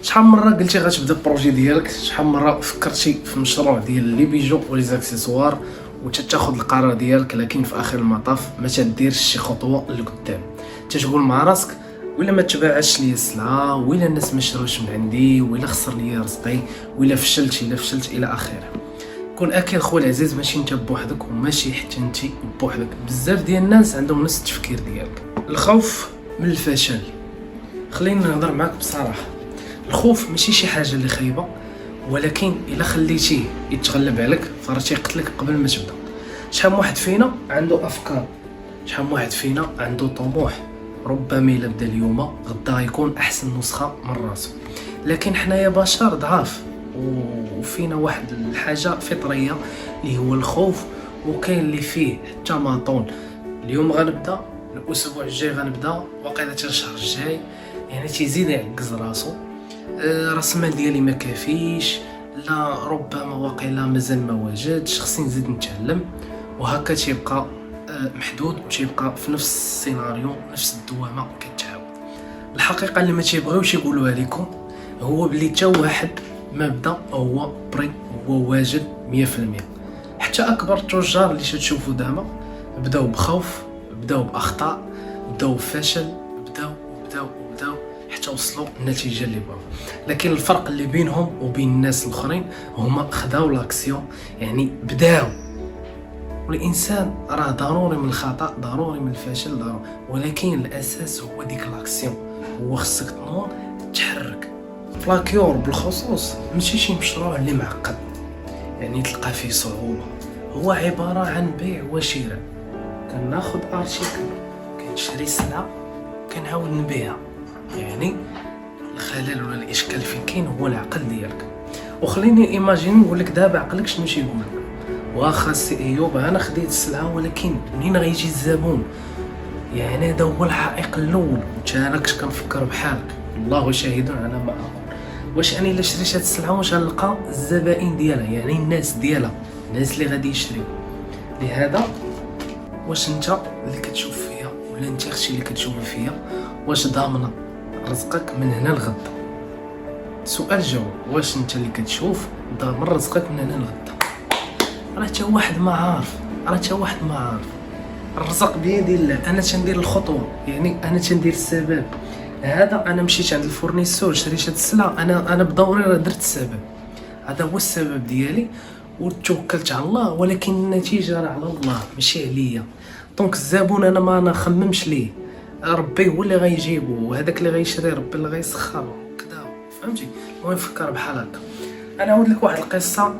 شحال من مره قلتي غتبدا البروجي ديالك؟ شحال من مره فكرتي في المشروع ديال لي بيجو ولي زاكسيسوار وتتاخذ القرار ديالك، لكن في اخر المطاف ما تديرش شي خطوه لقدام؟ تتقول مع راسك ولا ما تباعش ليا السلعه، ولا الناس ما شروش من عندي، ولا خسر ليا رزقي، ولا فشلت الى اخره. كون اكيد خويا العزيز ماشي انت بوحدك وماشي حتى انت بوحدك، بزاف ديال الناس عندهم نفس التفكير ديالك. الخوف من الفشل، خليني نهضر معاك بصراحه. الخوف ماشي شي حاجه اللي خايبه، ولكن الا خليتيه يتغلب عليك فراه تيقتلك قبل ما تبدا. شحال من واحد فينا عنده افكار، شحال من واحد فينا عنده طموح، ربما الا بدا اليوم غدا غيكون احسن نسخه من راسو. لكن حنايا بشر ضعاف وفينا واحد الحاجه فطريه اللي هو الخوف، وكاين اللي فيه حتى ماطون. اليوم غنبدا، الاسبوع الجاي غنبدا، واقيلا حتى الشهر الجاي، يعني تيزيد يعكز راسو. راس المال ديالي ما كافيش، لا ربما واقيلا مازال ما واجدش، خصني نزيد نتعلم، وهكا تيبقى محدود وتيبقى في نفس السيناريو، نفس الدوامه كتعاود. الحقيقه اللي ما تيبغيوش يقولوها لكم هو بلي حتى واحد ما بدا هو بري، هو واجد 100%. حتى اكبر التجار اللي تشوفوا دابا بداو بخوف، بداو باخطاء، بداو بفشل، بداو حتى وصلوا النتيجه اللي بغاو. لكن الفرق اللي بينهم وبين الناس الاخرين هما خداو لاكسيون، يعني بداو. والانسان راه ضروري من الخطا، ضروري من الفشل، ضروري، ولكن الاساس هو ديك لاكسيون. هو خصك تنوض تحرك. فلاكيور بالخصوص ماشي شي مشروع اللي معقد، يعني تلقى فيه صعوبه. هو عباره عن بيع وشراء. كناخذ ارتيكل، كنشري سلعه، كنعاود نبيعها. يعني الخلل ولا الاشكال فين كاين هو العقل ديالك. وخليني ايماجيني نقول لك دابا عقلك شنو تيقول لك. واخا سي ايوب انا خديت السلعه، ولكن منين غيجي الزبون؟ يعني هذا هو الحائق الاول. انت انا كنت كنفكر بحالك، الله شاهد على ما اقول. واش انا الا شريت هاد السلعه واش غنلقى الزبائن ديالها، يعني الناس ديالها، الناس اللي غادي يشريو؟ لهذا واش انت اللي كتشوف فيا ولا انت اختي اللي كتشوف فيا واش ضامنه رزقك من هنا لغدا؟ سؤال جواب. واش انت اللي كتشوف ضامن رزقك من هنا لغدا؟ راه حتى واحد ما عارف، الرزق بيد الله. انا تندير الخطوه، يعني انا تندير السبب. هذا انا مشيت عند الفورنيسور شريت هاد السلعه، انا بدوري راه درت السبب. هذا هو السبب ديالي وتوكلت على الله، ولكن النتيجه راه على الله ماشي عليا. دونك الزبون انا ما نخممش ليه، ربي هو اللي غيجيبو، وهذاك اللي غيشري ربي اللي غيسخرو كذا. فهمتي؟ المهم فكر بحال هكا. انا نعاود لك واحد القصه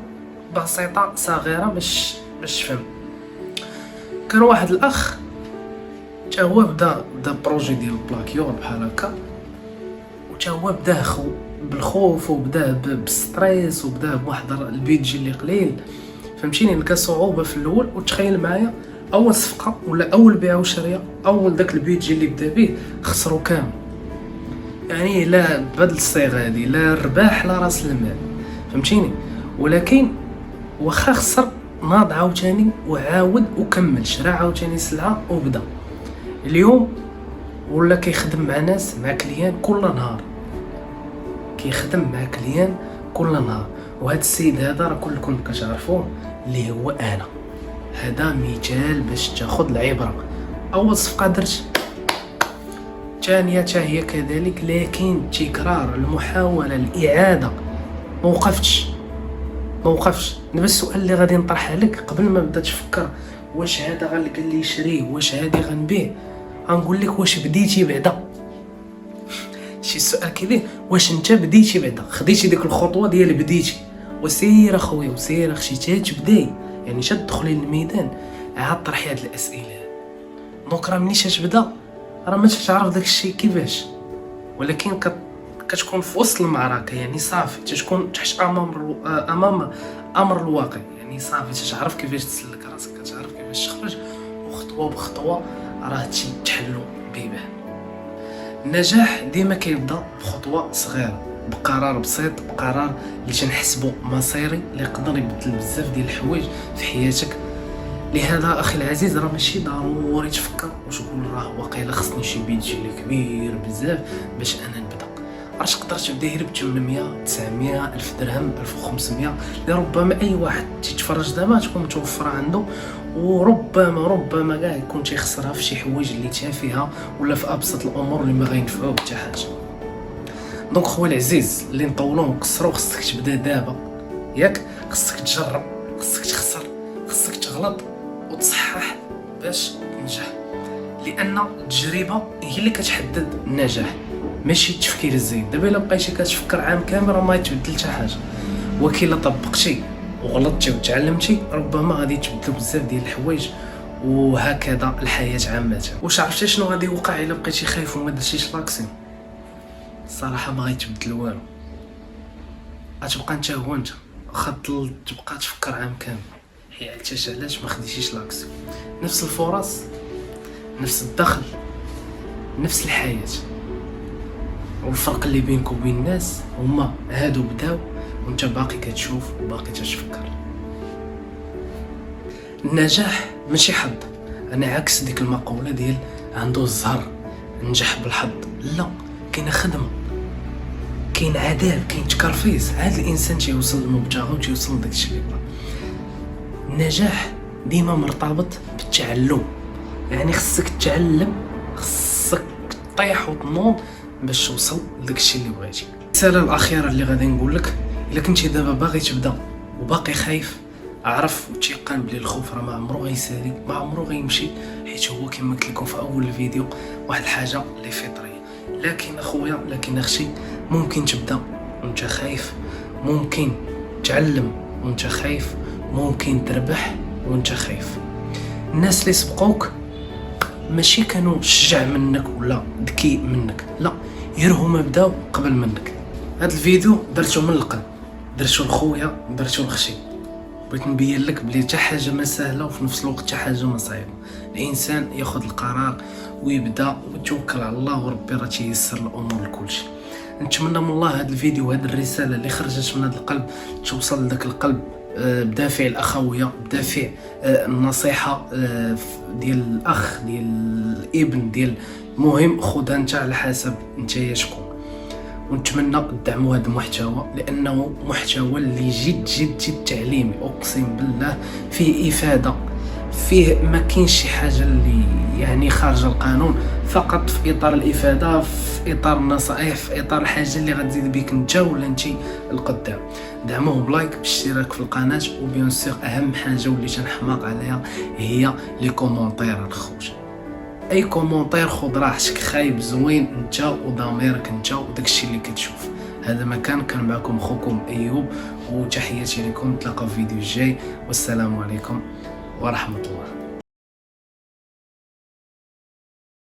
بسيطه صغيره باش تفهم. كان واحد الاخ تا هو بدا بروجي ديال البلاكيور بحال هكا، وتا هو بدا بالخوف، وبدا بالستريس، وبدا بواحد البيدجي اللي قليل. فهمتيني؟ لقى صعوبه في الاول. وتخيل معايا اول صفقه ولا اول بيع وشريه، اول داك البيدجي اللي بدا به خسروا كامل. يعني لا بهاد الصيغه هادي لا الرباح لا راس المال. فهمتيني؟ ولكن واخا خسر ناض عاوتاني وعاود وكمل، شرا عاوتاني سلعه وبدا. اليوم ولا كيخدم مع ناس، مع كليان كل نهار، وهذا السيد هذا راه كلكم كتعرفوه اللي هو انا. هذا مثال باش تاخذ العبره. اول صفقه درت، ثانيه حتى هي كذلك، لكن تكرار المحاوله الاعاده ما وقفتش. دابا السؤال اللي غادي نطرحه لك قبل ما نبدا تفكر واش هذا غنلقى اللي يشريه، واش هذه غنبيع، غنقول لك واش بديتي بعدا. شي سؤال كبير، واش انت بديتي بعدا، خديتي ديك الخطوه ديال بديتي؟ وسير اخويا وسير اختي تبداي، يعني تدخلي للميدان عاد طرحي هاد الاسئله. دونك راه ملي تبدا راه ما تعرف داك الشيء كيفاش، ولكن كتكون في وسط المعركه، يعني صافي تكون تحت امام امر الواقع، يعني صافي تعرف كيفاش تسلك راسك، كتعرف كيفاش تخرج، وخطوه بخطوه راه تحلو بيبان. النجاح ديما كيبدا بخطوه صغيره، بقرار بسيط، بقرار اللي تنحسبو مصيري اللي يقدر يبدل بزاف ديال الحوايج في حياتك. لهذا اخي العزيز راه ماشي ضروري تفكر وتقول راه واقيلا خصني شي بيدجي اللي كبير بزاف باش انا نبدا. عرفتش تقدر تبدا غير ب 800 900 1000 درهم 1500 اللي ربما اي واحد تيتفرج دابا تكون متوفره عنده، وربما كاع يكون تيخسرها في شي حوايج اللي تافهه ولا في ابسط الامور اللي ما غينفعوه حتى حاجه. دونك خويا العزيز اللي نطولوا ونكسروا، خصك تبدا دابا ياك، خصك تجرب، خصك تخسر، خصك تغلط وتصحح باش تنجح، لان التجربه هي اللي كتحدد النجاح ماشي التفكير الزايد. دابا الا بقيتي كتفكر عام كامل راه ما يتبدل حتى حاجه، ولكن الا طبقتي وغلطتي وتعلمتي ربما غادي تبدلوا بزاف ديال الحوايج، وهكذا الحياه عامه. واش عرفتي شنو غادي يوقع الا بقيتي خايف وما درتيش لاكسيون؟ الصراحه ما غيتبدل والو، غتبقى انت هو انت، واخا تبقى تفكر عام كامل حيت علاش ما خديتيش لاكسيون. نفس الفرص، نفس الدخل، نفس الحياه، والفرق اللي بينك وبين الناس هما هادو بداو وانت باقي كتشوف وباقي تتفكر. النجاح ماشي حظ، انا عكس ديك المقوله ديال عنده الزهر نجح بالحظ، لا، كاينه خدمه، كاين عذاب، كاين تكرفيس، هذا الانسان تيوصل للمبتغى وتيوصل لداك الشيء اللي بغا. النجاح ديما مرتبط بالتعلم، يعني خصك تعلم، خصك طيح وتنوض باش توصل لداك الشيء اللي بغيتي. الرساله الاخيره اللي غادي نقول لك، الا كنتي دابا باغي تبدا وباقي خايف، اعرف وتيقن بلي الخوف راه ما عمرو غيسالي، ما عمرو غيمشي، حيت هو كما قلت لكم في اول الفيديو واحد الحاجه اللي فطريه. لكن اخويا، لكن اختي، ممكن تبدا وانت خايف، ممكن تعلم وانت خايف، ممكن تربح وانت خايف. الناس اللي سبقوك ماشي كانوا شجع منك ولا ذكي منك، لا، غير هما بداو قبل منك. هذا الفيديو درتو من القلب، درتو لخويا، درتو لختي، بغيت نبين لك بلي حتى حاجه ما سهله وفي نفس الوقت حتى حاجه ما صعيبه. الانسان ياخذ القرار ويبدا ويتوكل على الله، وربي راه تيسر الامور لكلشي. نتمنى من الله هذا الفيديو، هذه الرساله اللي خرجت من هذا القلب توصل لذاك القلب بدافع الاخويه، بدافع النصيحه ديال الاخ، ديال الابن، ديال المهم خذها انت على حسب نتايا شكون. ونتمنى تدعموا هذا المحتوى، لانه محتوى اللي جد جد جد تعليمي، اقسم بالله فيه افاده، فيه ما كاينش شي حاجه اللي يعني خارج القانون، فقط في اطار الافاده، في اطار النصائح، في اطار الحاجه اللي غتزيد بك انت ولا انت القدام. دعموه بلايك، بالاشتراك في القناه، وبيان سور اهم حاجه واللي تنحماق عليها هي لي كومونتير الخوت. اي كومونتير خذ راحتك، خايب زوين انت وضميرك انت وداكشي اللي كتشوف. هذا مكان، كان معكم اخوكم ايوب، وتحياتي لكم، نتلاقاو في الفيديو الجاي، والسلام عليكم ورحمه الله.